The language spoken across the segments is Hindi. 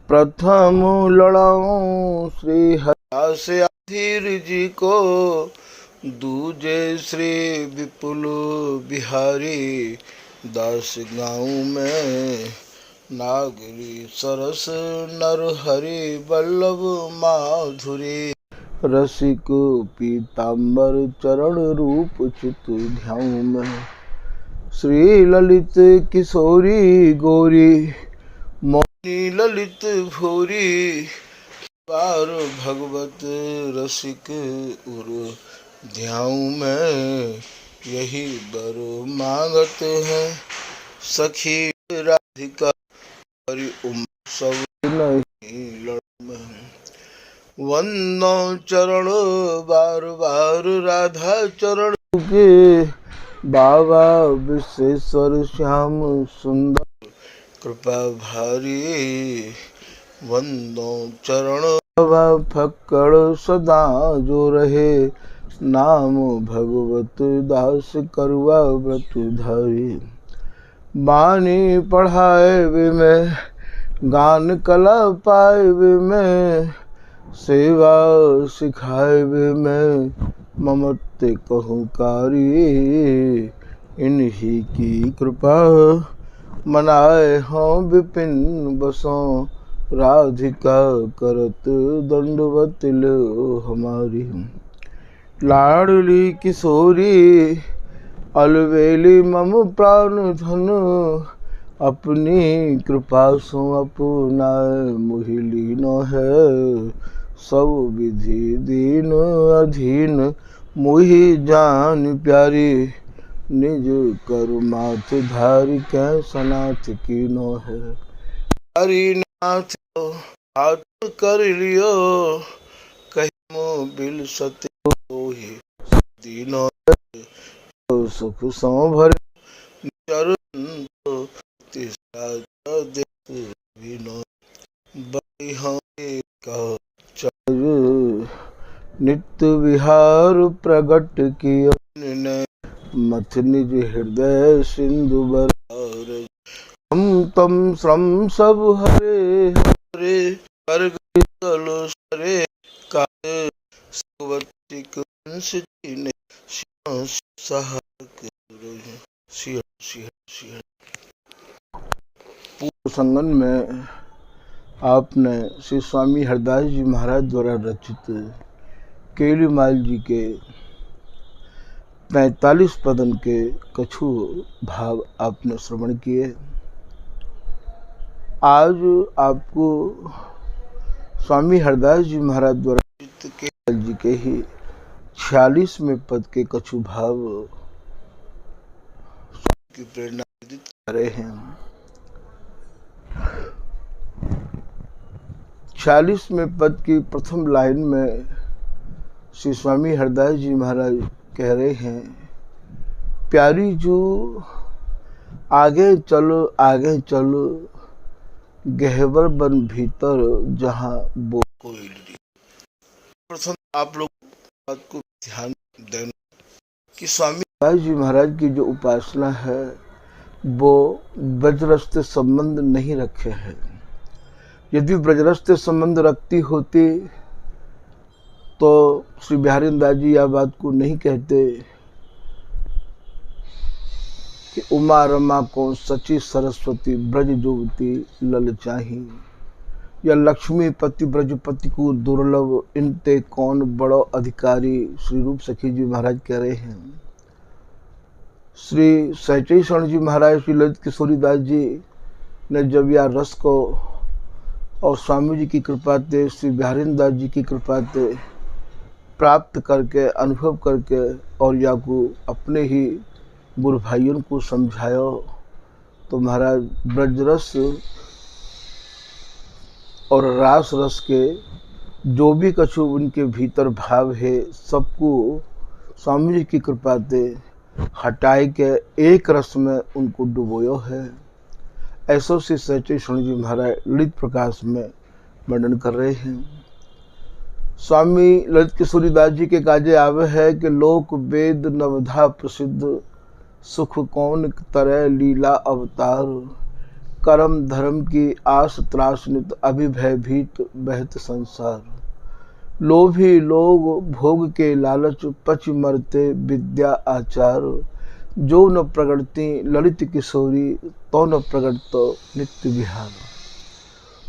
प्रथम लड़ाऊं श्री हरिदास अधीर जी को, दूजे श्री विपुल बिहारी दास गाँव में, नागरी सरस नरहरि वल्लभ माधुरी, रसिक पीताम्बर चरण रूप चित ध्याऊं में, श्री ललित किशोरी गौरी मोहिनी ललित भूरी, बार भगवत रसिक उर ध्याऊं में, यही बर मांगत है सखी राधिका, हरि सब नहीं लड़ में, वंदो चरण बार बार राधा चरण के, बाबा विश्वेश्वर श्याम सुंदर कृपा भारी, वंदो चरण बाबा फक्कड़ सदा जो रहे, नाम भगवत दास करुआ व्रत धारी, बानी पढ़ाए वे में गान कला पाए वे में, सेवा सिखाए वे में ममत्व कहूकारी, इन्हीं की कृपा मनाए हों विपिन बसों, राधिका करत दंडवत लो हमारी, लाडली किशोरी अलवेली मम प्राण धन, अपनी कृपा सो अपनाए मोहिलीन है, सब विधि दीन अधीन मोहि जान प्यारी, निज कर माथ धारी कै सनाथ कीनो है, हरि नाथ हाथ कर लियो, कहीं बिल सत्य ही दीनो, सुख सो भरे चरण नित्य विहार प्रगट किया, मथ निज हृदय सिंधु बरार, हम तम श्रम सब हरे हरे, कर सरे काले सवतिक ने पूर्व संगन में आपने श्री स्वामी हरदास जी महाराज द्वारा रचित केलीमाल जी के 45 पदन के कछु भाव आपने श्रवण किए। आज आपको स्वामी हरदास जी महाराज द्वारा रचित केलीमाल जी के ही 46वें पद के कछु भाव की प्रेरणा कर रहे हैं। 46वें पद की प्रथम लाइन में श्री स्वामी हरदास जी महाराज कह रहे हैं, प्यारी जो आगे चलो गहवर बन भीतर जहां वो कोई। प्रथम आप लोग बात को ध्यान देना कि स्वामी हरदास जी महाराज की जो उपासना है वो ब्रजरस संबंध नहीं रखे हैं। यदि ब्रजरस संबंध रखती होती तो श्री बिहारी दास जी यह बात को नहीं कहते कि उमा रमा को सची सरस्वती ब्रज जुवती ललचाही, या लक्ष्मी पति ब्रजपति को दुर्लभ इनते कौन बड़ो अधिकारी। श्री रूप सखी जी महाराज कह रहे हैं। श्री सहचरी शरण जी महाराज, श्री ललित किशोरी दास जी ने जब यह रस को और स्वामी जी की कृपा से, श्री बिहारी दास जी की कृपा से प्राप्त करके, अनुभव करके और या को अपने ही गुरु भाइयों को समझायो, तो महाराज ब्रजरस और रास रस के जो भी कछु उनके भीतर भाव है सबको स्वामी जी की कृपा से हटाए के एक रस में उनको डुबोयो है। ऐसो श्री सहचरी शरण जी महाराज ललित प्रकाश में वर्णन कर रहे हैं। स्वामी ललित किशोरी दास जी के काजे आवे है कि लोक वेद नवधा प्रसिद्ध, सुख कौन तरह लीला अवतार, कर्म धर्म की आस त्रास नित अभिभयभीत बहत संसार। लोभी लोग भोग के लालच पच मरते विद्या आचार। जो न प्रगटती ललित किशोरी तो न प्रगटतो नित्य विहार।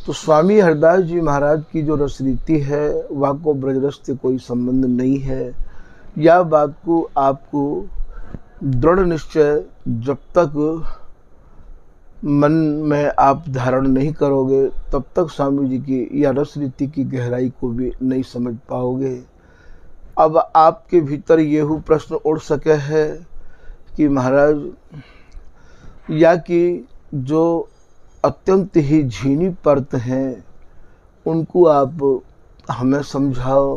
तो स्वामी हरदास जी महाराज की जो रसरीति है वह को ब्रजरस से कोई संबंध नहीं है। यह बात को आपको दृढ़ निश्चय जब तक मन में आप धारण नहीं करोगे तब तक स्वामी जी की या रस रीति की गहराई को भी नहीं समझ पाओगे। अब आपके भीतर यह प्रश्न उठ सके है कि महाराज या कि जो अत्यंत ही झीनी परत हैं उनको आप हमें समझाओ।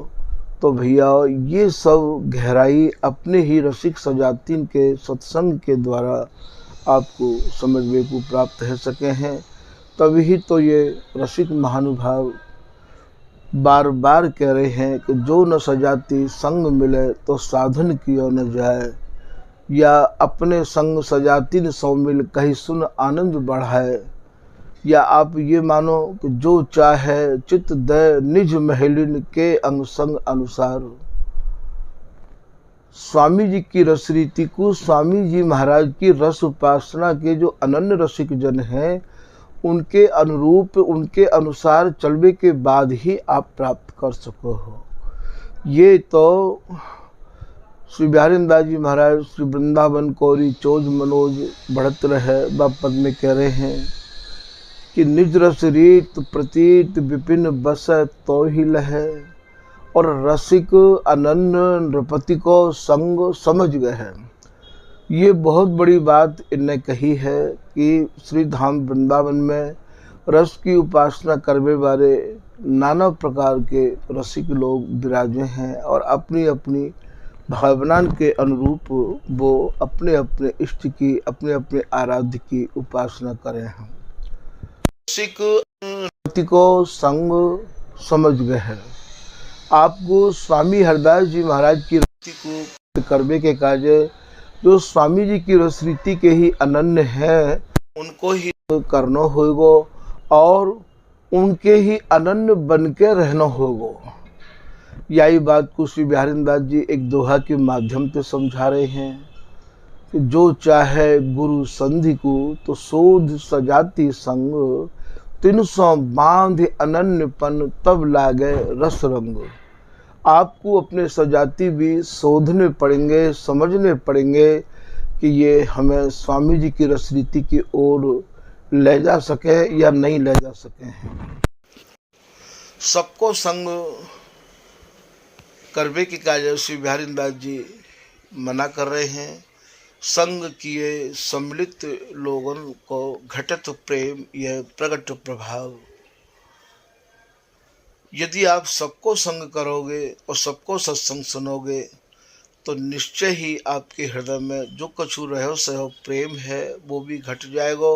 तो भैया ये सब गहराई अपने ही रसिक सजातीन के सत्संग के द्वारा आपको समझने को प्राप्त हो सके हैं। तभी तो ये रसिक महानुभाव बार बार कह रहे हैं कि जो न सजाती संग मिले तो साधन किया न जाए, या अपने संग सजातीन सौ मिल कहीं सुन आनंद बढ़ाए। या आप ये मानो कि जो चाहे चित्त दे निज महलिन के अंग संग अनुसार। स्वामी जी की रस रीति को, स्वामी जी महाराज की रस उपासना के जो अनन्य रसिक जन हैं उनके अनुरूप उनके अनुसार चलने के बाद ही आप प्राप्त कर सको हो। ये तो श्री बिहारी दास जी महाराज श्री वृंदावन कोरी चोज मनोज बढ़त रहे व पद में कह रहे हैं कि निज रस रीत प्रतीत विपिन बस तो ही लहे, और रसिक अनन्य नृपति को संग समझ गए हैं। ये बहुत बड़ी बात इनने कही है कि श्री धाम वृंदावन में रस की उपासना करने वाले नाना प्रकार के रसिक लोग विराजे हैं और अपनी अपनी भावना के अनुरूप वो अपने अपने इष्ट की अपने अपने आराध्य की उपासना करें हैं। रसिक को संग समझ गए हैं। आपको स्वामी हरदास जी महाराज की रति को करने के कार्य जो स्वामी जी की रस रीति के ही अनन्य है उनको ही करना होगा और उनके ही अनन्य बन के रहना होगा। यही बात को श्री बिहारी दास जी एक दोहा के माध्यम से समझा रहे हैं कि जो चाहे गुरु संधि को तो शोध सजाती संग, 300 बांध अनन्यपन तब लागे रस रंग। आपको अपने सजाती भी शोधने पड़ेंगे, समझने पड़ेंगे कि ये हमें स्वामी जी की रस रीति की ओर ले जा सके या नहीं ले जा सके हैं। सबको संग करने की कार्य श्री बिहारी दास जी मना कर रहे हैं। संग किए सम्मिलित लोगों को घटत प्रेम यह प्रकट प्रभाव। यदि आप सबको संग करोगे और सबको सत्संग सुनोगे तो निश्चय ही आपके हृदय में जो कछु रहो सहो प्रेम है वो भी घट जाएगा।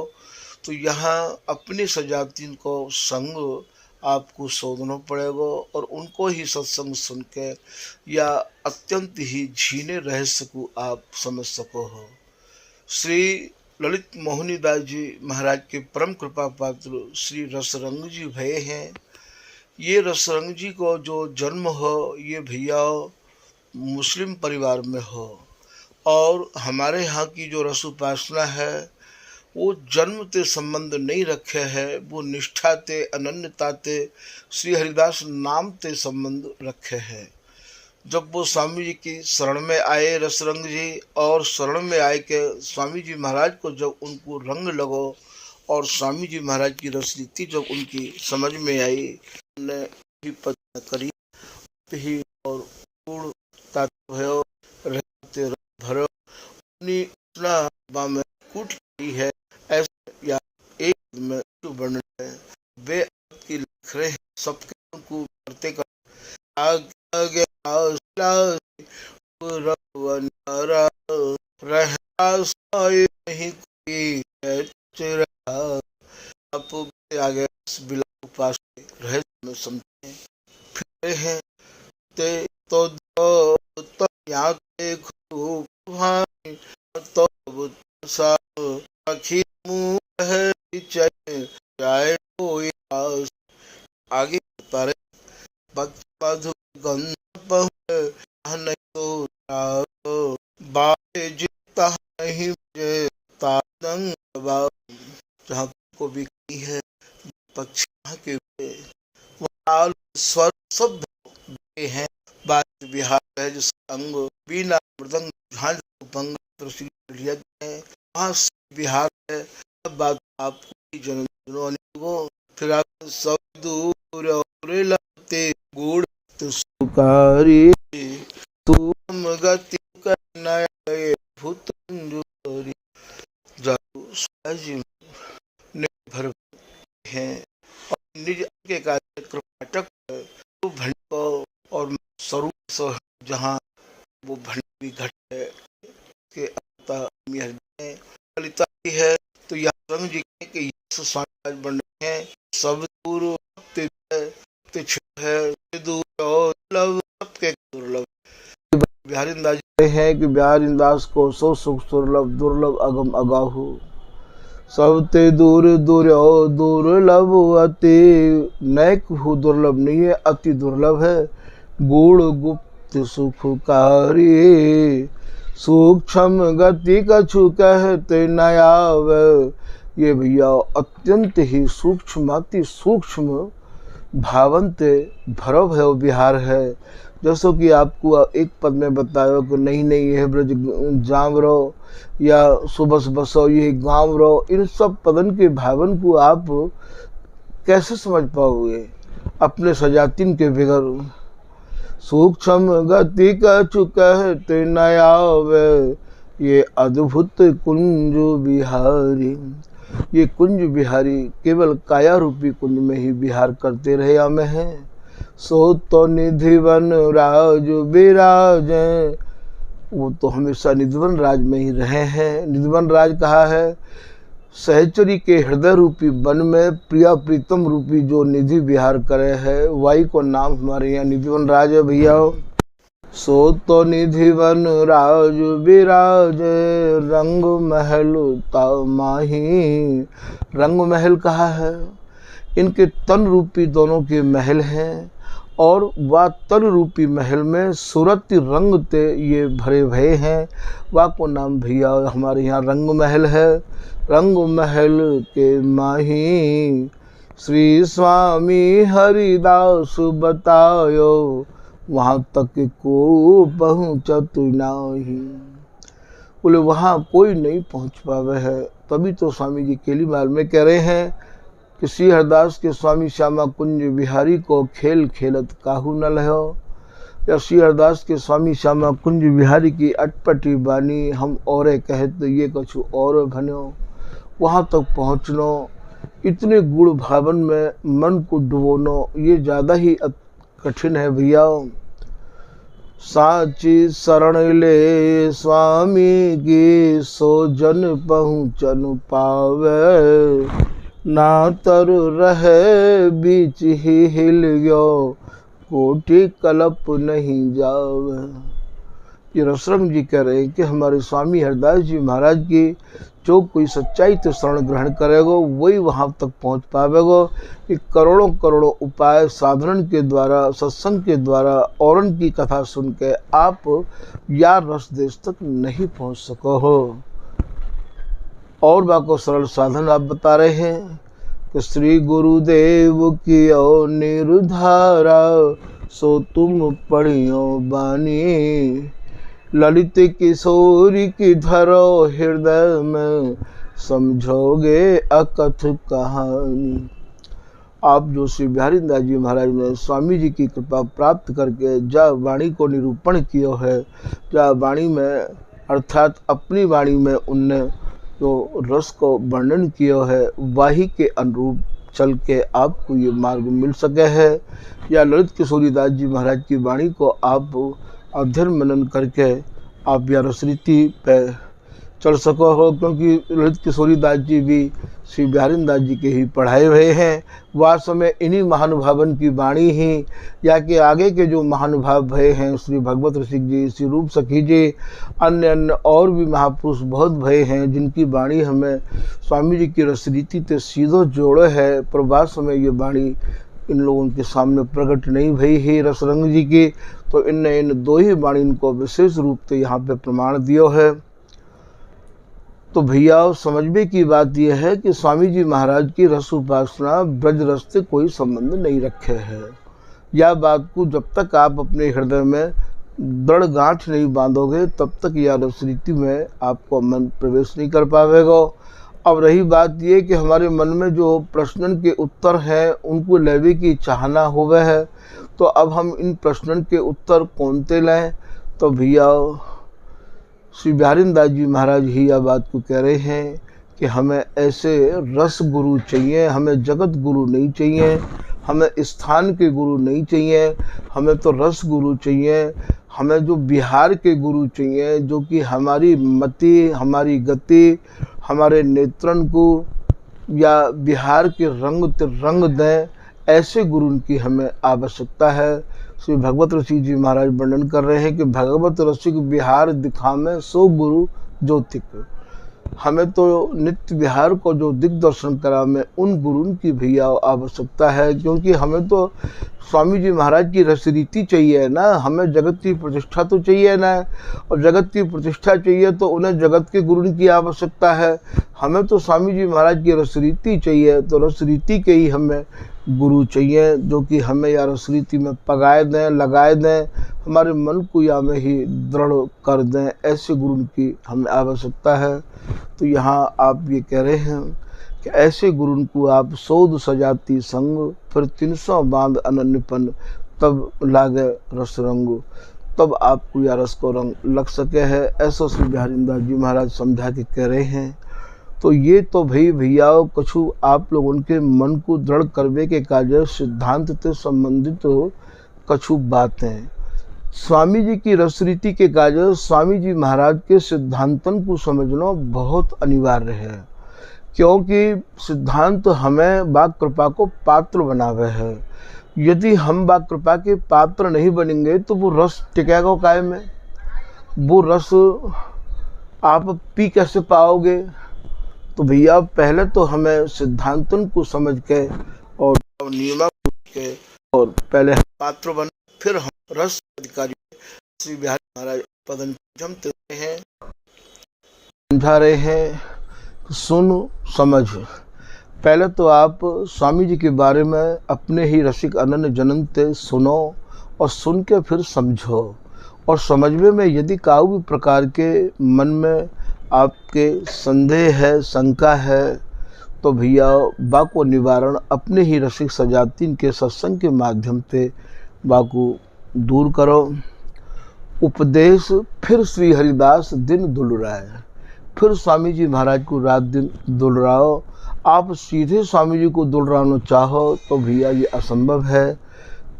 तो यहाँ अपनी सजाती को संग आपको शोधना पड़ेगा और उनको ही सत्संग सुन के या अत्यंत ही झीने रहस्य को आप समझ सको हो। श्री ललित मोहनी दास जी महाराज के परम कृपा पात्र श्री रसरंग जी भये हैं। ये रसरंग जी को जो जन्म हो ये भैया मुस्लिम परिवार में हो, और हमारे यहाँ की जो रस उपासना है वो जन्म ते संबंध नहीं रखे है, वो निष्ठा ते अनन्यता ते श्री हरिदास नाम ते संबंध रखे है। जब वो स्वामी जी की शरण में आए रसरंग जी, और शरण में आए के स्वामी जी महाराज को जब उनको रंग लगो और स्वामी जी महाराज की रस रीति जब उनकी समझ में आई, उन्होंने ही पद करी ही और पूर्ण भयो रहते भरो अपनी उतना में कूट की है ऐसे या एक में वर्णन है। वे आपकी लिख रहे हैं सबके को करते कर आगे नहीं आप आगे उपास रह में समझे फिर हैं ते तो यहाँ देखो भाई तो सब मुँह है चल जाए कोई आस। आगे बता रहे भक्त मधु गंध पहुँचे नहीं तो राव। बारे जीता नहीं मुझे तादंग बाव। जहाँ को भी कही है पक्षी के वो ताल स्वर सब हैं। बात बिहार है जिसका अंग बीना मृदंग झांझ भंग प्रसिद्ध है। वहाँ बिहार है। अब बात आपको जनों वो फिर आप सब दूर और लगते गुड़ तो सुकारी तुम गति करना भूत निर्भर हैं और निज के कार्य कृपाटक तो भंड और स्वरूप जहाँ वो भंडी घट है के ललिता है। तो यह रंग जी के स्वामी बन रहे हैं। सब दूर है दुर्लभ सबके दुर्लभ। बिहारी अंदाज है कि बिहारी दास को सो सुख दुर्लभ दुर्लभ अगम अगाहु। सब ते दूर दूर दुर्लभ अति नैक हु दुर्लभ नहीं है अति दुर्लभ है। गुण गुप्त सुखकारी सूक्ष्म गति कछु कहते नयाव। ये भैया अत्यंत ही सूक्ष्म अति सूक्ष्म भावंत भरव है वो बिहार है। जैसो कि आपको एक पद में बताया कि नहीं यह ब्रज जाम रहो या सुबस बसो ये गाँव रहो। इन सब पदन के भावन को आप कैसे समझ पाओगे अपने सजातिन के बिगर। सूक्ष्म गति कछु कहते नयावे ये अद्भुत कुंज बिहारी। ये कुंज बिहारी केवल काया रूपी कुंज में ही विहार करते रहे हमें हैं। सो तो निधिवन राज विराज वो तो हमेशा निधिवन राज में ही रहे हैं। निधिवन राज कहा है सहचरी के हृदय रूपी वन में प्रिया प्रीतम रूपी जो निधि विहार करे है वही को नाम हमारे यहाँ निधिवन राज है भैया। सो तो निधिवन राज विराज रंग महल तामाही। रंग महल कहा है इनके तन रूपी दोनों के महल हैं और वह तन रूपी महल में सूरत रंग ते ये भरे भये हैं। वह को नाम भैया हमारे यहाँ रंग महल है। रंग महल के माही श्री स्वामी हरिदास बतायो वहाँ तक को पहुँचत नाही। बोले वहाँ कोई नहीं पहुँच पावे है। तभी तो स्वामी जी केली माल में कह रहे हैं कि श्री हरदास के स्वामी श्यामा कुंज बिहारी को खेल खेलत काहू न लहो। या श्री हरदास के स्वामी श्यामा कुंज बिहारी की अटपटी बानी हम और कहत ये कछु और भन्यो। वहाँ तक पहुँचनो इतने गुण भावन में मन को डुबोनो ये ज़्यादा ही कठिन है भैया। साची शरण ले स्वामी की सो जन पहुँचन पावे। ना तर रहे बीच ही हिल गयो कोटि कलप नहीं जावे। ये रसरंग जी कह रहे हैं कि हमारे स्वामी हरदास जी महाराज की जो कोई सच्चाई तो शरण ग्रहण करेगो वही वहाँ तक पहुँच पावेगो। कि करोड़ों करोड़ों उपाय साधन के द्वारा सत्संग के द्वारा औरन की कथा सुन के आप या रस देश तक नहीं पहुँच सको हो। और बाको सरल साधन आप बता रहे हैं कि श्री गुरुदेव की ओ निर्धारा सो तुम पढ़ियो बानी। ललित किशोरी की धरो हृदय में समझोगे अकथ कहानी। आप जो श्री बिहारी दास जी महाराज ने स्वामी जी की कृपा प्राप्त करके जा वाणी को निरूपण किया है, जा वाणी में अर्थात अपनी वाणी में उनने जो रस को वर्णन किया है वही के अनुरूप चल के आपको ये मार्ग मिल सके है। या ललित किशोरी दास जी महाराज की वाणी को आप अध्ययन मनन करके आप या रसरीति पे चल सको हो। क्योंकि ललित किशोरी दास जी भी श्री बिहारीदास जी के ही पढ़ाए हुए हैं। वास्तव में इन्हीं महानुभावन की वाणी ही या के आगे के जो महानुभाव भये हैं, श्री भगवत रसिक जी, श्री रूप सखी जी, अन्य और भी महापुरुष बहुत भये हैं, जिनकी वाणी हमें स्वामी जी की रसरीति से सीधो जोड़े है। पर वास्तव में ये वाणी इन लोगों के सामने प्रकट नहीं भई है रसरंग जी की, तो इनने इन दो ही वाणी इनको विशेष रूप से यहाँ पे प्रमाण दियो है। तो भैया समझने की बात यह है कि स्वामी जी महाराज की रस उपासना ब्रज रस से कोई संबंध नहीं रखे है। यह बात को जब तक आप अपने हृदय में दृढ़ गांठ नहीं बांधोगे, तब तक यह रस रीति में आपको मन प्रवेश नहीं कर पाएगा। अब रही बात ये कि हमारे मन में जो प्रश्नन के उत्तर हैं उनको लेने की चाहना होवे है, तो अब हम इन प्रश्नन के उत्तर कौन से लें? तो भैया श्री बिहारीदास जी महाराज ही यह बात को कह रहे हैं कि हमें ऐसे रस गुरु चाहिए, हमें जगत गुरु नहीं चाहिए, हमें स्थान के गुरु नहीं चाहिए, हमें तो रस गुरु चाहिए, हमें जो बिहार के गुरु चाहिए, जो कि हमारी मति, हमारी गति, हमारे नेत्रन को या बिहार के रंग दें, ऐसे गुरु की हमें आवश्यकता है। श्री भगवत रसिक जी महाराज वर्णन कर रहे हैं कि भगवत रसिक बिहार दिखावे सो गुरु ज्योतिक। हमें तो नित्य बिहार को जो दिग्दर्शन करावे उन गुरु की भैया आवश्यकता है, क्योंकि हमें तो स्वामी जी महाराज की रसरीति चाहिए ना, हमें जगत की प्रतिष्ठा तो चाहिए ना, और जगत की प्रतिष्ठा चाहिए तो उन्हें जगत के गुरु की आवश्यकता है। हमें तो स्वामी जी महाराज की रसरीति चाहिए, तो रसरीति के ही हमें गुरु चाहिए, जो कि हमें या रसरीति में पगाए दें, लगाए दें, हमारे मन को या में ही दृढ़ कर दें, ऐसे गुरु की हमें आवश्यकता है। तो यहाँ आप ये कह रहे हैं कि ऐसे गुरु को आप सौद सजाती संग, फिर 300 बांध अनन्यपन, तब लागे रस रंग, तब आपको या रस को रंग लग सके है। ऐसा श्री बिहारीदास जी महाराज समझा के कह रहे हैं। तो ये तो भैया कछु आप लोग उनके मन को दृढ़ करवे के कार्य सिद्धांत से संबंधित कछु बातें, स्वामी जी की रसरीति के कार्य, स्वामी जी महाराज के सिद्धांतन को समझना बहुत अनिवार्य है, क्योंकि सिद्धांत हमें बाग कृपा को पात्र बनावे है। यदि हम बाग कृपा के पात्र नहीं बनेंगे तो वो रस टिकेगा काय में? वो रस आप पी कैसे पाओगे? तो भैया पहले तो हमें सिद्धांतन को समझ के और नियम के और पहले हम पात्र बने, फिर हम रस अधिकारी श्री बिहारी महाराज पदन जमते हैं, समझा रहे हैं। सुन समझ, पहले तो आप स्वामी जी के बारे में अपने ही रसिक अनन्य जनन से सुनो और सुन के फिर समझो, और समझने में यदि काऊ भी प्रकार के मन में आपके संदेह है, शंका है, तो भैया बाको निवारण अपने ही रसिक सजातीन के सत्संग के माध्यम से बाको दूर करो। उपदेश फिर श्री हरिदास दिन दुलराए, फिर स्वामी जी महाराज को रात दिन दुलराओ। आप सीधे स्वामी जी को दुलराना चाहो तो भैया ये असंभव है,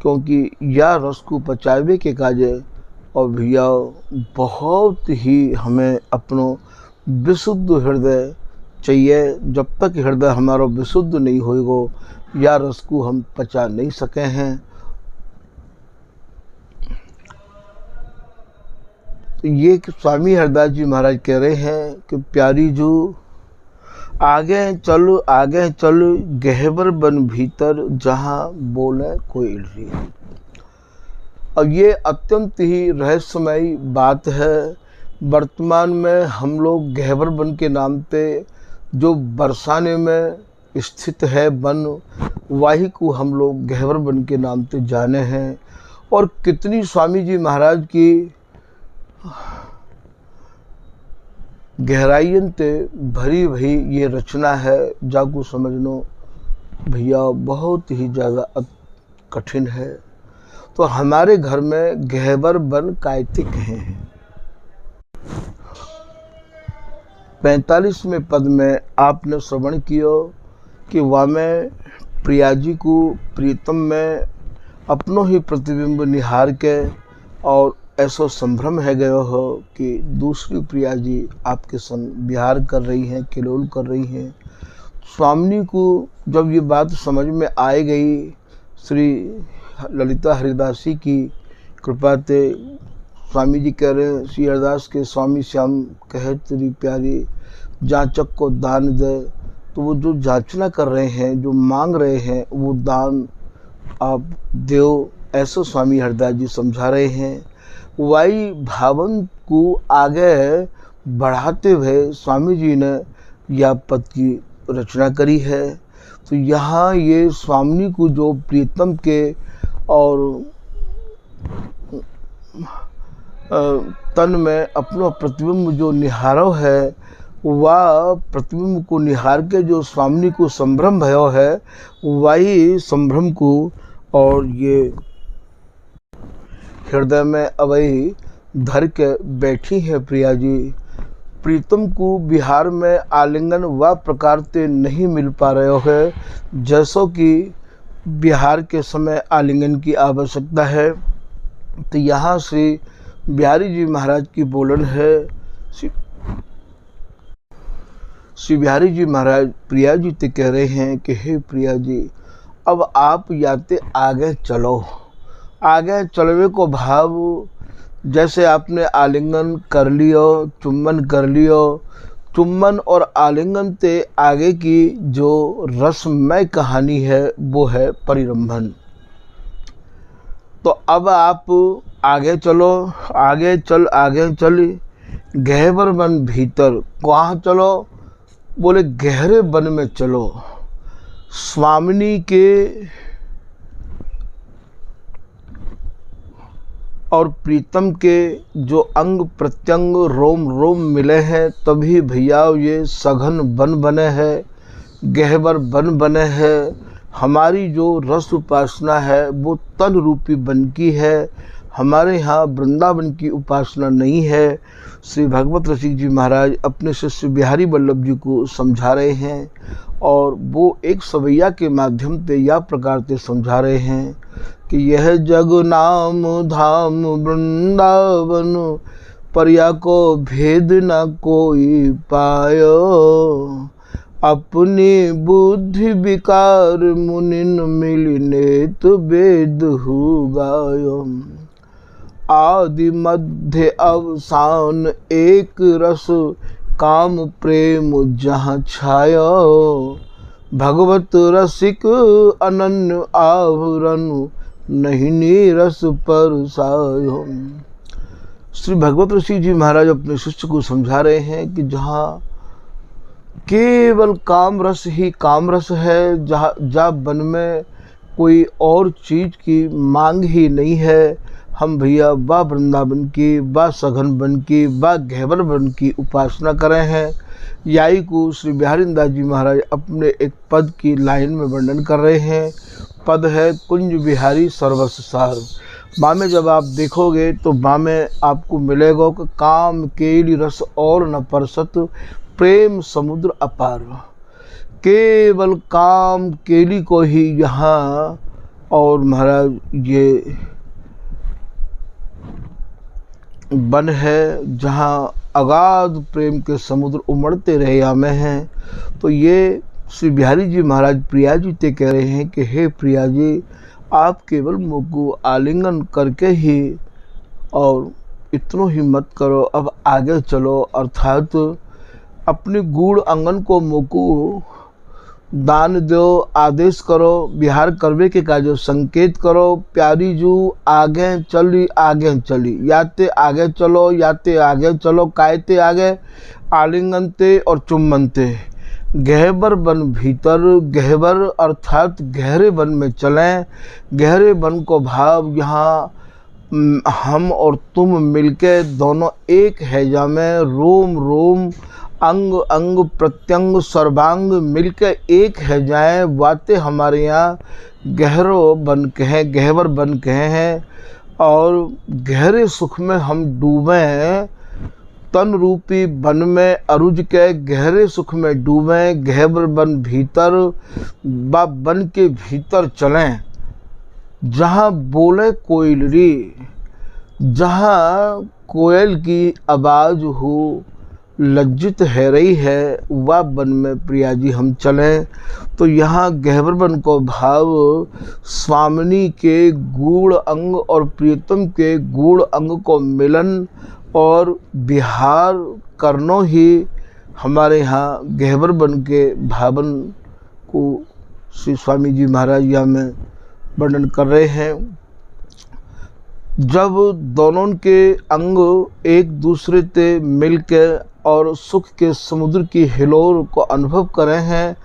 क्योंकि यह रस को पचावे के काजे और भैया बहुत ही हमें अपनो विशुद्ध हृदय चाहिए। जब तक हृदय हमारा विशुद्ध नहीं होएगा, या रस को हम पचा नहीं सके हैं। तो ये स्वामी हरदास जी महाराज कह रहे हैं कि प्यारी जो आगे चल गहबर बन भीतर, जहाँ बोले कोई इल्ली। और ये अत्यंत ही रहस्यमयी बात है। वर्तमान में हम लोग गहबर बन के नाम पे जो बरसाने में स्थित है वन, वही को हम लोग गहबर बन के नाम से जाने हैं। और कितनी स्वामी जी महाराज की गहराइयन से भरी भई ये रचना है, जाको समझनो भैया बहुत ही ज़्यादा कठिन है। तो हमारे घर में गहबर बन कार्तिक हैं। 45वें पद में आपने श्रवण किया कि वहाँ में प्रिया जी को प्रीतम में अपनो ही प्रतिबिंब निहार के और ऐसा संभ्रम है गयो हो कि दूसरी प्रिया जी आपके संग विहार कर रही हैं, किलोल कर रही हैं। स्वामी को जब ये बात समझ में आ गई, श्री ललिता हरिदासी की कृपा से स्वामी जी कह रहे हैं, श्री हरिदास के स्वामी श्याम कहे तेरी प्यारी जाचक को दान दे। तो वो जो जाचना कर रहे हैं, जो मांग रहे हैं, वो दान आप देव, ऐसा स्वामी हरिदास जी समझा रहे हैं। वाई भावन को आगे बढ़ाते हुए स्वामी जी ने यह पद की रचना करी है। तो यहाँ ये स्वामी को जो प्रीतम के और तन में अपना प्रतिबिंब जो निहारो है, वह प्रतिबिंब को निहार के जो स्वामी को संभ्रम भयो है, वही संभ्रम को और ये हृदय में अवई धर के बैठी है प्रिया जी। प्रीतम को बिहार में आलिंगन व प्रकार से नहीं मिल पा रहे है, जैसो कि बिहार के समय आलिंगन की आवश्यकता है। तो यहाँ श्री बिहारी जी महाराज की बोलन है, श्री बिहारी जी महाराज प्रिया जी से कह रहे हैं कि हे प्रिया जी, अब आप याते आगे चलो। आगे चलवे को भाव, जैसे आपने आलिंगन कर लियो, चुम्बन कर लियो, चुम्बन और आलिंगन से आगे की जो रसमय कहानी है वो है परिरंभन। तो अब आप आगे चलो, आगे चल गहवर वन भीतर। कहाँ चलो? बोले गहरे वन में चलो। स्वामिनी के और प्रीतम के जो अंग प्रत्यंग रोम रोम मिले हैं, तभी भैया ये सघन वन बने हैं, गहवर वन बने हैं। हमारी जो रस उपासना है वो तन रूपी वन की है। हमारे यहाँ वृंदावन की उपासना नहीं है। श्री भगवत रसिक जी महाराज अपने शिष्य बिहारी वल्लभ जी को समझा रहे हैं, और वो एक सवैया के माध्यम से या प्रकार से समझा रहे हैं कि यह जग नाम धाम वृंदावन, परिया को भेद न कोई पायो, अपनी बुद्धि विकार मुनिन मिलने तो वेद हो गायो। आदि मध्य अवसान एक रस, काम प्रेम जहाँ छायो, भगवत रसिक अनन्य आवरण, नहीं नीरस परसायो। श्री भगवत ऋषि जी महाराज अपने शिष्य को समझा रहे हैं कि जहाँ केवल काम रस ही काम रस है, जहाँ वन में कोई और चीज़ की मांग ही नहीं है, हम भैया बा वृंदावन की, बा सघन वन की, बा गहवर वन की उपासना कर रहे हैं। याई को श्री बिहारी दास जी महाराज अपने एक पद की लाइन में वर्णन कर रहे हैं। पद है कुंज बिहारी सर्वस सार। माँ में जब आप देखोगे तो माँ में आपको मिलेगा कि काम केली रस और न परसत, प्रेम समुद्र अपार। केवल काम केली को ही यहाँ, और महाराज ये वन है जहाँ अगाध प्रेम के समुद्र उमड़ते रहे हमें हैं। तो ये श्री बिहारी जी महाराज प्रिया जी से कह रहे हैं कि हे प्रिया जी, आप केवल मुझको आलिंगन करके ही और इतना ही मत करो, अब आगे चलो। अर्थात अपने गूढ़ अंगन को मुझको दान दो, आदेश करो, विहार करवे के का जो संकेत करो। प्यारी जू आगे चली, याते आगे चलो, याते आगे चलो, कायते आगे आलिंगन ते और चुम्बन ते। गहवर वन भीतर, गहवर अर्थात गहरे वन में चलें। गहरे वन को भाव यहाँ हम और तुम मिलके दोनों एक हैजा में, रोम रोम अंग अंग प्रत्यंग सर्वांग मिलकर एक है जाए। बातें हमारे यहाँ गहरो बन कहे, गहवर बन कहे हैं, और गहरे सुख में हम डूबें। तन रूपी वन में अरुज के गहरे सुख में डूबें। गहवर बन भीतर बा बन के भीतर चलें, जहाँ बोले कोयलरी, जहाँ कोयल की आवाज़ हो, लज्जित है रही है, वह वन में प्रिया जी हम चलें। तो यहाँ गहवर वन को भाव स्वामिनी के गूढ़ अंग और प्रियतम के गूढ़ अंग को मिलन और विहार करनो ही हमारे यहाँ गहवर वन के भावन को श्री स्वामी जी महाराज यहाँ में वर्णन कर रहे हैं। जब दोनों के अंग एक दूसरे से मिलकर और सुख के समुद्र की हिलोर को अनुभव करे हैं,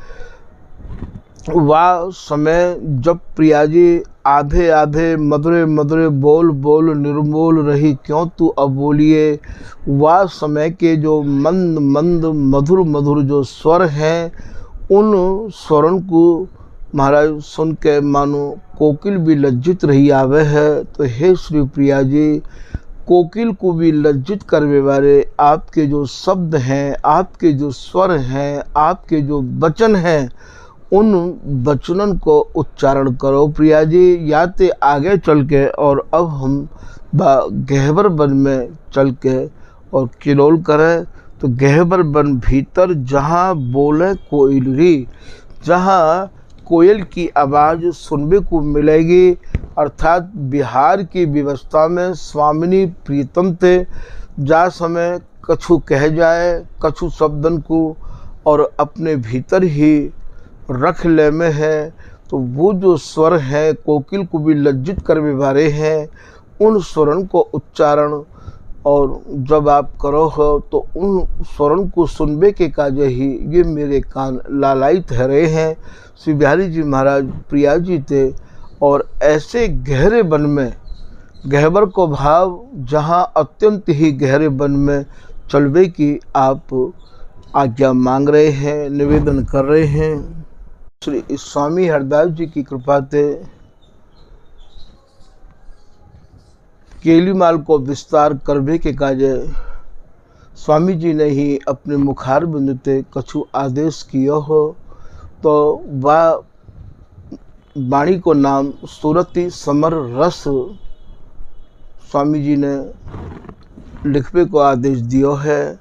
वह समय जब प्रिया जी आधे आधे मधुरे मधुरे बोल बोल निर्मोल रही क्यों तू अब बोलिए, वह समय के जो मंद मंद मधुर मधुर जो स्वर हैं, उन स्वरों को महाराज सुन के मानो कोकिल भी लज्जित रही आवे है। तो हे श्री प्रिया जी, कोकिल को भी लज्जित करने वाले आपके जो शब्द हैं, आपके जो स्वर हैं, आपके जो वचन हैं, उन वचनों को उच्चारण करो प्रिया जी। या ते आगे चल के और अब हम गहवर वन में चल के और किलोल करें। तो गहवर वन भीतर जहाँ बोले कोयलरी, जहाँ कोयल की आवाज़ सुनने को मिलेगी, अर्थात बिहार की व्यवस्था में स्वामिनी प्रीतम थे, जा समय कछु कह जाए, कछु शब्दन को और अपने भीतर ही रख ले में है। तो वो जो स्वर है कोकिल को भी लज्जित करने वाले हैं, उन स्वरों को उच्चारण और जब आप करो हो तो उन स्वरों को सुनबे के काजे ही ये मेरे कान लालायित है रहे हैं। श्री बिहारी जी महाराज प्रिया जी थे और ऐसे गहरे वन में गहवर को भाव जहाँ अत्यंत ही गहरे वन में चलवे की आप आज्ञा मांग रहे हैं, निवेदन कर रहे हैं। श्री स्वामी हरदास जी की कृपा से केलीमाल को विस्तार करने के काजे स्वामी जी ने ही अपने मुखार बिंदु से कछु आदेश किया हो। तो वह वाणी को नाम सुरति समर रस स्वामी जी ने लिखवे को आदेश दिया है।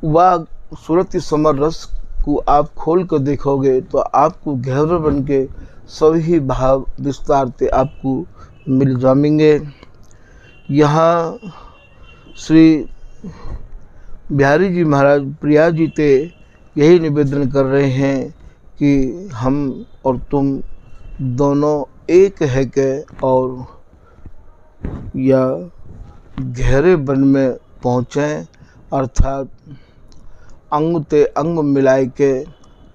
वह सुरति समर रस को आप खोल कर देखोगे तो आपको गहरे बन के सभी भाव विस्तार से आपको मिल जाएंगे। यहाँ श्री बिहारी जी महाराज प्रिया जी ते यही निवेदन कर रहे हैं कि हम और तुम दोनों एक है के और या गहरे वन में पहुँचें, अर्थात अंग ते अंग मिलाए के।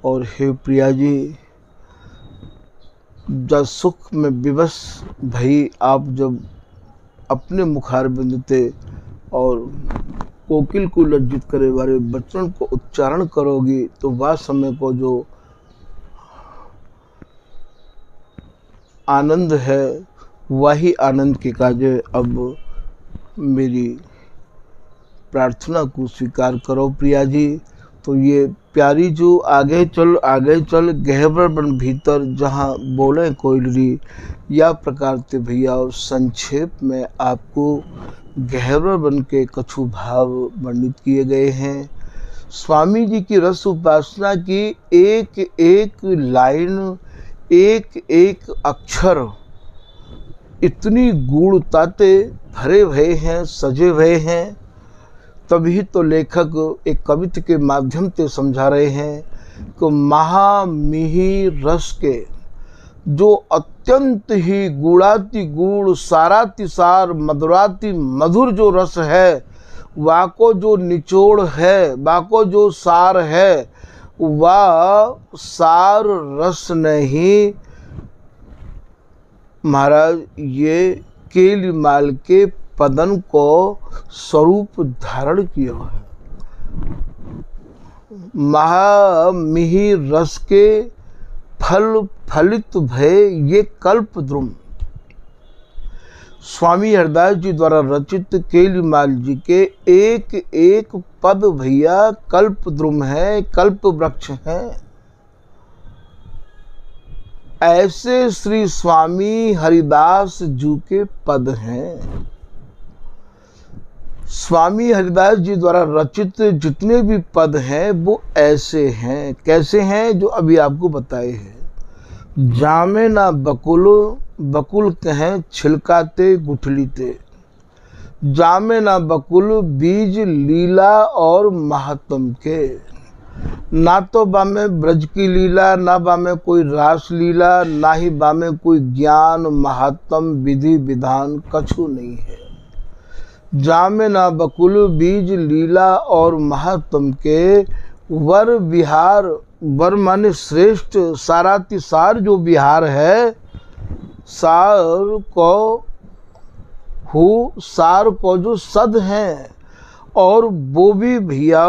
और हे प्रिया जी, जब सुख में विवश भई आप जब अपने मुखार बिंदु ते और कोकिल को लज्जित करे वाले वचन को उच्चारण करोगी तो वह समय को जो आनंद है वही आनंद के काजे अब मेरी प्रार्थना को स्वीकार करो प्रिया जी। तो ये प्यारी जो आगे चल गहवर वन भीतर जहाँ बोले कोयलरी, या प्रकार से भैया संक्षेप में आपको गहवर वन के कछु भाव वर्णित किए गए हैं। स्वामी जी की रस उपासना की एक एक लाइन, एक एक अक्षर इतनी गूढ़ता से भरे हुए हैं, सजे हुए हैं। तभी तो लेखक एक कविता के माध्यम से समझा रहे हैं कि महामिही रस के जो अत्यंत ही गूढ़ाति गूढ़, साराति सार, मधुराति मधुर जो रस है, वाको जो निचोड़ है, वाको जो सार है, वह सार रस नहीं महाराज ये केलीमाल के पदन को स्वरूप धारण किया है। महामिही रस के फल फलित भय ये कल्प द्रुम। स्वामी हरदास जी द्वारा रचित केलीमाल जी के एक एक पद भैया कल्प द्रुम है, कल्प वृक्ष है। ऐसे श्री स्वामी हरिदास जी के पद हैं। स्वामी हरिदास जी द्वारा रचित जितने भी पद हैं वो ऐसे हैं। कैसे हैं? जो अभी आपको बताए हैं। जामे ना बकुल, बकुल कहें छिलकाते गुठलीते। जामे ना बकुल बीज लीला और महात्म के। ना तो बामे ब्रज की लीला, ना बामे कोई रास लीला, ना ही बामे कोई ज्ञान महात्म विधि विधान कछु नहीं है। जामे ना बकुल बीज लीला और महात्म के। वर विहार, वर माने श्रेष्ठ, सारातिसार जो विहार है, सार को सार को जो सद हैं। और वो भी भैया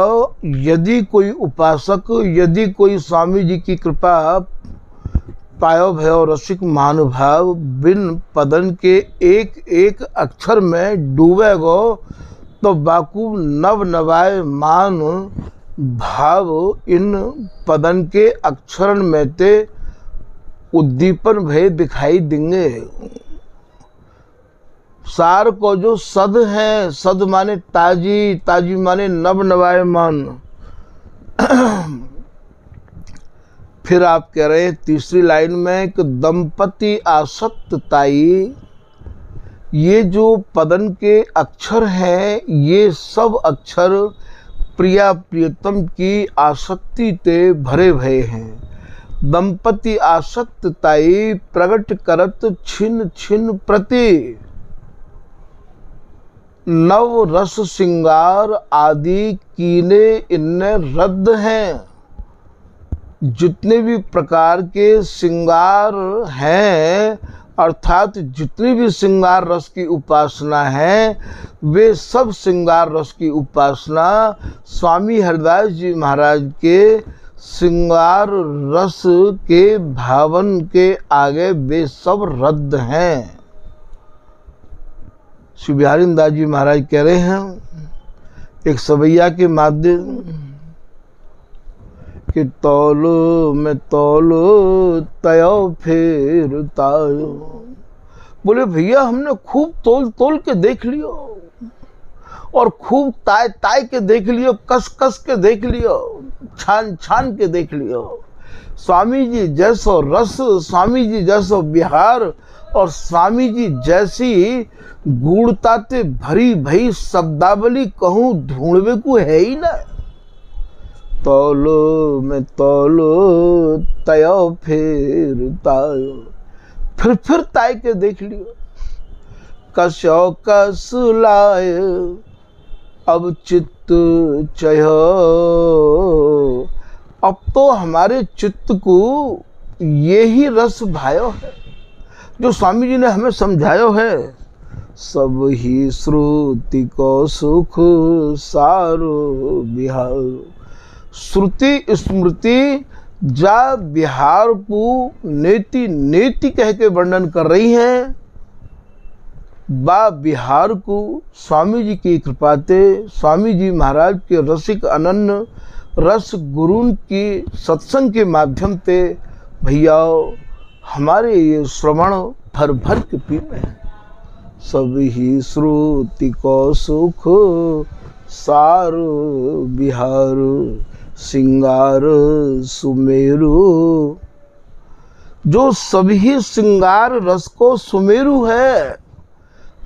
यदि कोई उपासक, यदि कोई स्वामी जी की कृपा पायो भयो रसिक महानुभाव, बिन पदन के एक एक अक्षर में डूबेगो तो बाकू नव नवाय मान भाव इन पदन के अक्षरण में ते उद्दीपन भय दिखाई देंगे। सार को जो सद है, सद माने ताजी, ताजी माने नव नवायमान। फिर आप कह रहे हैं तीसरी लाइन में कि दंपति आसक्तताई। ये जो पदन के अक्षर हैं, ये सब अक्षर प्रिया प्रियतम की आसक्ति ते भरे भये हैं। दंपति आसक्तताई प्रगट करत छिन छिन प्रति। नव रस श्रृंगार आदि कीने इनने रद्द हैं। जितने भी प्रकार के श्रृंगार हैं, अर्थात जितनी भी श्रृंगार रस की उपासना है, वे सब श्रृंगार रस की उपासना स्वामी हरिदास जी महाराज के श्रृंगार रस के भावन के आगे वे सब रद्द हैं। श्री बिहारी दास जी महाराज कह रहे हैं एक सवैया के माध्यम कि तौलो में तौलो तयो फिर तायो। बोले भैया हमने खूब तोल तोल के देख लियो और खूब ताय ताय के देख लियो, कस कस के देख लियो, छान छान के देख लियो। स्वामी जी जैसो रस, स्वामी जी जैसो बिहार और स्वामी जी जैसी गूढ़ताते भरी भई शब्दावली कहूँ ढूंढवे को है ही ना। तौलो में तौलो तयो फिर तायो। फिर ताय के देख लियो। कसो कस लाए अब चित्त चयो। अब तो हमारे चित्त को यही रस भायो है जो स्वामी जी ने हमें समझायो है। सब ही श्रुति को सुख सारो बिहार। श्रुति स्मृति जा बिहार को नेति नेति कह के वर्णन कर रही हैं। बा बिहार को स्वामी जी की कृपाते, स्वामी जी महाराज के रसिक अनन्य रस गुरुन की सत्संग के माध्यम से भैया हमारे ये श्रवण भर भर के पी में है। सब ही श्रुति को सुख सारो बिहार श्रृंगार सुमेरु। जो सभी श्रृंगार रस को सुमेरु है,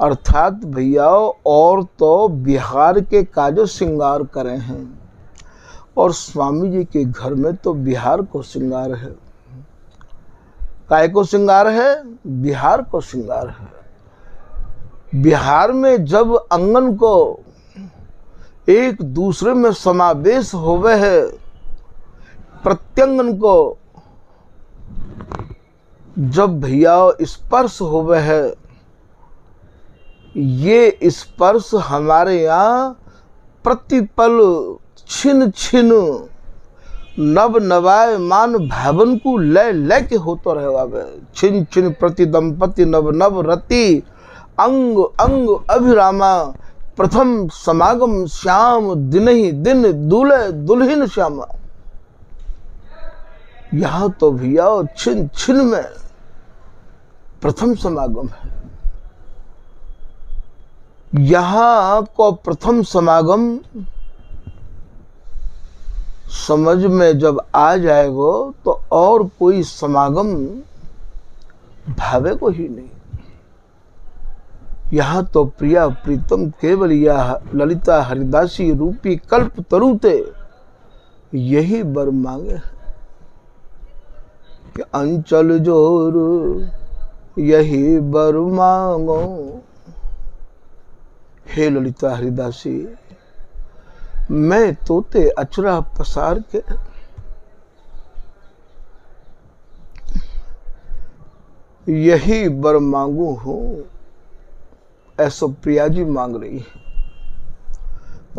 अर्थात भैया और तो बिहार के काजो श्रृंगार करे हैं और स्वामी जी के घर में तो बिहार को श्रृंगार है। काय को श्रृंगार है? बिहार को श्रृंगार है। बिहार में जब अंगन को एक दूसरे में समावेश होवे है, प्रत्यंगन को जब भैया स्पर्श होवे है, ये स्पर्श हमारे यहाँ प्रतिपल छिन छिन नव नवाय मान भावन को ले लेके होता रहेगा। छिन छिन प्रति दंपति नव नव रति अंग अंग अभिरामा। प्रथम समागम श्याम दिन ही दिन दूल्हे दुल्हन श्यामा। यहाँ तो भैया छिन छिन में प्रथम समागम है। यहाँ को प्रथम समागम समझ में जब आ जाएगो तो और कोई समागम भावे को ही नहीं। यहाँ तो प्रिया प्रीतम केवल यह ललिता हरिदासी रूपी कल्प तरुते यही बर मांगे कि अंचल जोर यही बर मांगो। हे ललिता हरिदासी, मैं तोते अचरा पसार के यही बर मांगू हूँ, ऐसा प्रिया जी मांग रही है।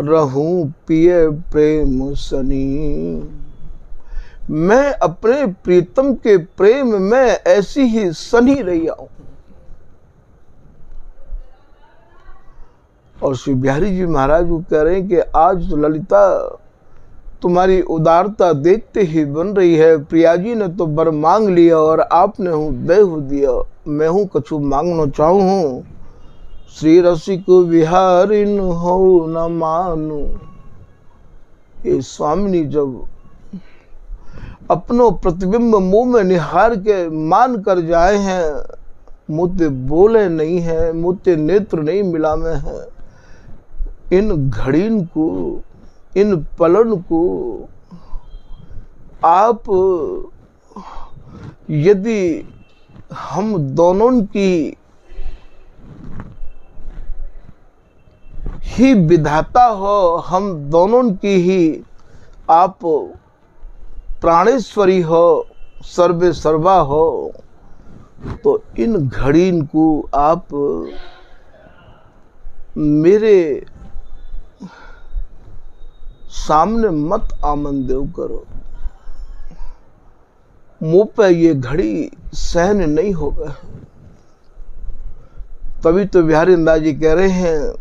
रहूं पिए प्रेम सनी, मैं अपने प्रीतम के प्रेम में ऐसी ही सनी रही हूं। और श्री बिहारी जी महाराज वो कह रहे हैं कि आज तो ललिता तुम्हारी उदारता देखते ही बन रही है। प्रिया जी ने तो बर मांग लिया और आपने हूँ देह दिया, मैं हूँ कछु मांगना चाहूँ हूँ। श्री रसिक विहारिन हो न मानू। ये स्वामिनी जब अपनो प्रतिबिंब मुंह में निहार के मान कर जाए हैं, मुझे बोले नहीं है, मुझे नेत्र नहीं मिला में है, इन घड़ीन को, इन पलन को आप यदि हम दोनों की ही विधाता हो, हम दोनों की ही आप प्राणेश्वरी हो, सर्वे सर्वा हो, तो इन घड़ीन को आप मेरे सामने मत आमन देव करो। मुंह पे ये घड़ी सहन नहीं होगा। तभी तो बिहारी अंदाज जी कह रहे हैं,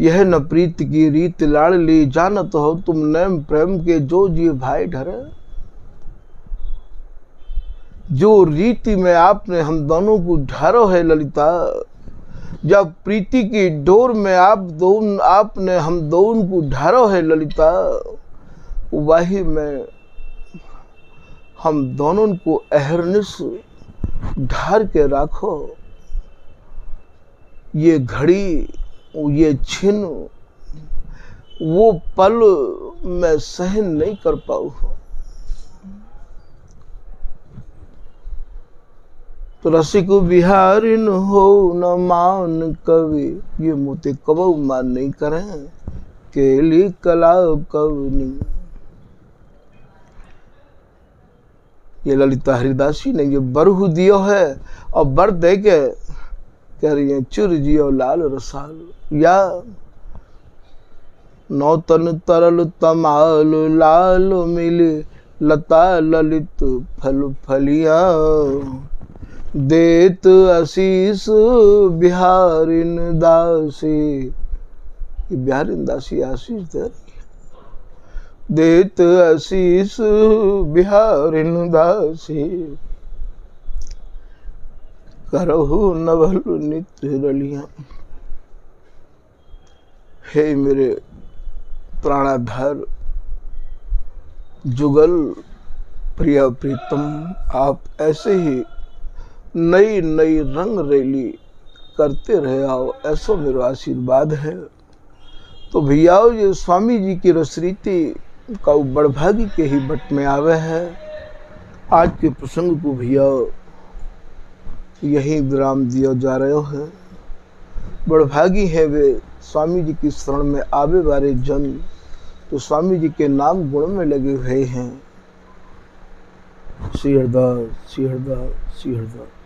यह न प्रीत की रीत लाडली, जानत हो तुम नैम प्रेम के जो जी भाई ढरे। जो रीति में आपने हम दोनों को ढारो है ललिता, जब प्रीति की डोर में आपने हम दोनों को ढारो है ललिता, वही में हम दोनों को अहरनिश ढार के रखो। ये घड़ी, ये छिन, वो पल मैं सहन नहीं कर पाऊँ। तो रसिक बिहारिन हो न मान कवि, ये मोते कबू मान नहीं करें, केली कला कवनी। ये ललिता हरिदासी ने ये बरहु दियो है, और बर दे के कह रही है चुर जियो लाल रसाल। या नौतन तरल तमाल लाल मिली, लता ललित फल फलिया, देत आशीष बिहारिन दासी। ये बिहारिन दासी आशीष दे रही है। देत आशीष बिहारिन दासी, करहु नवल नित्य रलियां। हे मेरे प्राणाधार जुगल प्रिया प्रीतम, आप ऐसे ही नई नई रंग रैली करते रहे आओ, ऐसा मेरा आशीर्वाद है। तो भैया ये स्वामी जी की रसरीति का बड़भागी के ही बट में आवे है। आज के प्रसंग को भैया यही विराम दिया जा रहे है। बड़भागी है वे स्वामी जी की शरण में आवे वाले जन, तो स्वामी जी के नाम गुण में लगे हुए हैं। श्री हरदास, श्री हरदास, श्री हरदास।